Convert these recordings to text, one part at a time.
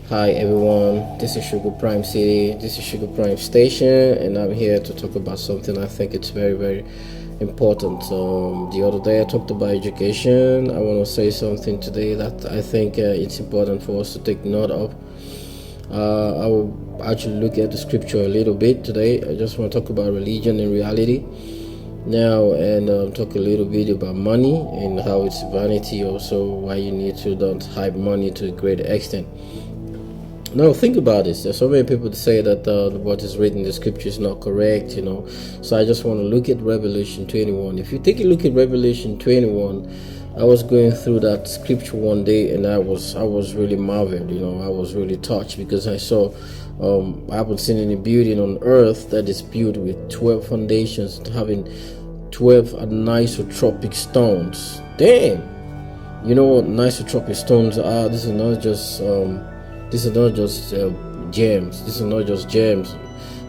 Hi everyone, this is Sugar Prime City, this is Sugar Prime Station, and I'm here to talk about something I think it's very important. The other day I talked about education. I want to say something today that I think it's important for us to take note of. I will actually look at the scripture a little bit today. I just want to talk about religion and reality now, and talk a little bit about money and how it's vanity, also why you need to don't hype money to a great extent. No, think about this. There's so many people that say that what is written in the scripture is not correct, So I just want to look at Revelation 21. If you take a look at Revelation 21, I was going through that scripture one day, and I was really marveled. I was really touched because I saw I haven't seen any building on earth that is built with 12 foundations, having 12 anisotropic stones. Damn, you know what anisotropic stones are? These are not just gems. These are not just gems.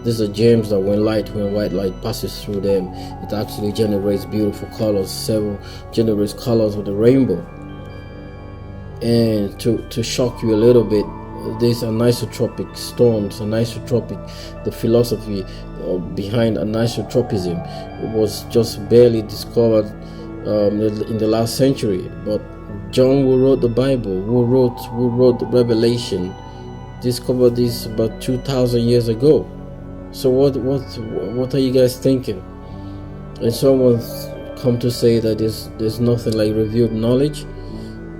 These are gems that when white light passes through them, it actually generates beautiful colors. Generates colors of the rainbow. And to shock you a little bit, these anisotropic stones, the philosophy behind anisotropism, was just barely discovered in the last century. But John, who wrote the Bible, who wrote the Revelation, discovered this about 2,000 years ago. So what are you guys thinking? And someone's come to say that there's nothing like revealed knowledge.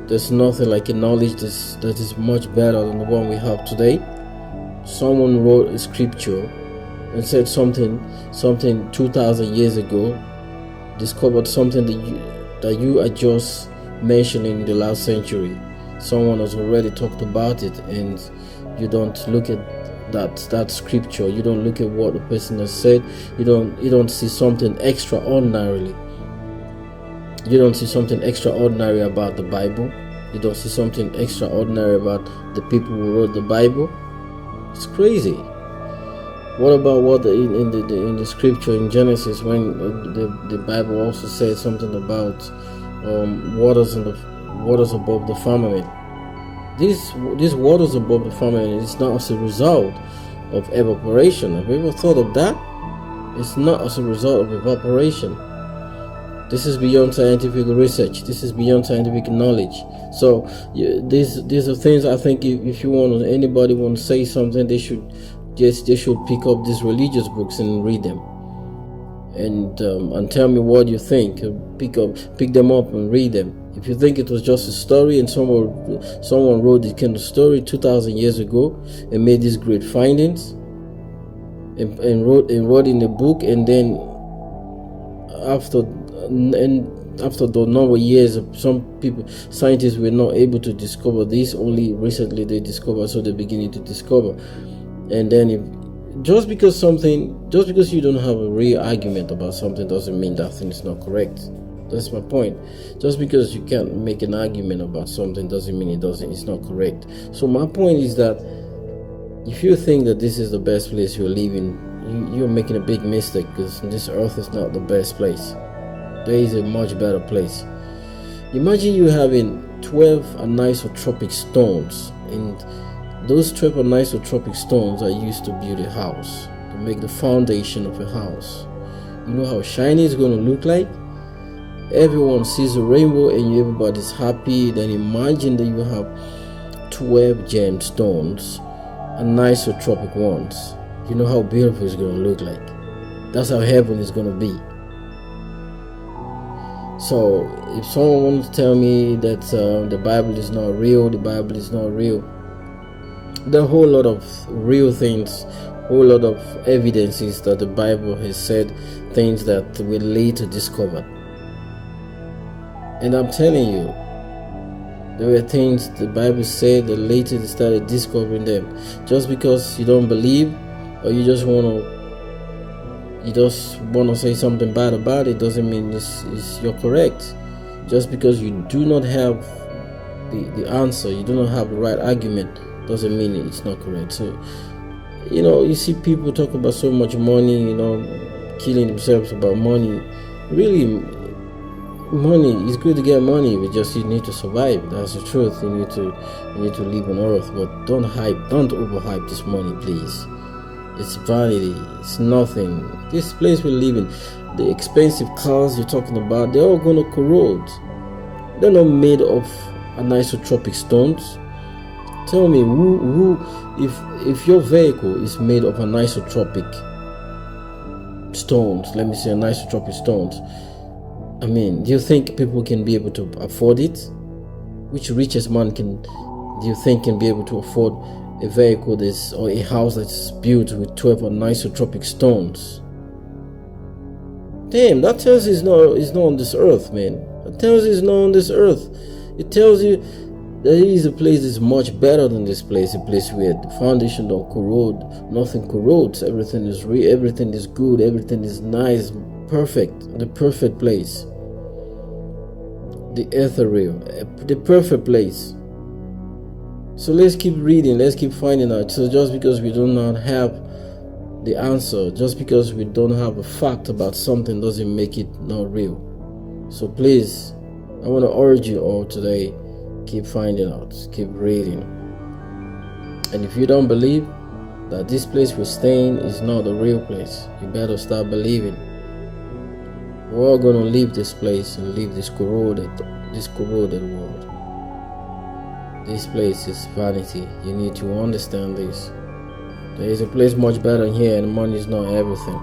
There's nothing like a knowledge that is much better than the one we have today. Someone wrote a scripture and said something 2,000 years ago, discovered something that you are just mentioning in the last century. Someone has already talked about it, and you don't look at that scripture. You don't look at what the person has said. You don't see something extraordinary. You don't see something extraordinary about the Bible. You don't see something extraordinary about the people who wrote the Bible. It's crazy. What about what in the scripture in Genesis, when the Bible also said something about waters above the firmament? These waters above the firmament is not as a result of evaporation. Have you ever thought of that? It's not as a result of evaporation. This is beyond scientific research. This is beyond scientific knowledge. So these are things I think if anybody want to say something, they should pick up these religious books and read them, and tell me what you think. Pick them up and read them. If you think it was just a story and someone wrote this kind of story 2,000 years ago and made these great findings and wrote in a book, and then after the number of years, some scientists were not able to discover this. Only recently they discovered, so they're beginning to discover. And then just because you don't have a real argument about something doesn't mean that thing is not correct. That's my point. Just because you can't make an argument about something doesn't mean it's not correct. So my point is that if you think that this is the best place you're living, you're making a big mistake, because this earth is not the best place. There is a much better place. Imagine you having 12 anisotropic stones, and those 12 anisotropic stones are used to build a house, to make the foundation of a house. You know how shiny it's going to look like? Everyone sees a rainbow and everybody's happy. Then imagine that you have 12 gemstones, anisotropic ones. You know how beautiful it's going to look like. That's how heaven is going to be. So if someone wants to tell me that the Bible is not real, there are a whole lot of real things, whole lot of evidences that the Bible has said things that we later discovered. And I'm telling you, there were things the Bible said that later they started discovering them. Just because you don't believe, or you just want to say something bad about it, doesn't mean you're correct. Just because you do not have the answer, you do not have the right argument, doesn't mean it's not correct. So you see people talk about so much money, killing themselves about money. Really, money, it's good to get money, but just you need to survive. That's the truth. You need to live on earth, but don't overhype this money, please. It's vanity, it's nothing. This place we live in, the expensive cars you're talking about, they're all gonna corrode. They're not made of anisotropic stones. Tell me, if your vehicle is made of anisotropic stones, let me say anisotropic stones, I mean, do you think people can be able to afford it? Which richest man do you think can be able to afford a vehicle or a house that's built with 12 anisotropic stones? Damn, that tells you it's not on this earth, man. That tells you it's not on this earth. It tells you that it is a place that's much better than this place, a place where the foundation don't corrode, nothing corrodes, everything is real, everything is good, everything is nice, perfect, the perfect place. The ethereal, the perfect place. So let's keep reading, let's keep finding out. So just because we do not have the answer, just because we don't have a fact about something, doesn't make it not real. So please, I want to urge you all today, keep finding out, keep reading. And if you don't believe that this place we're staying is not the real place, you better start believing. We're all gonna leave this place and leave this corroded world. This place is vanity. You need to understand this. There is a place much better here, and money is not everything.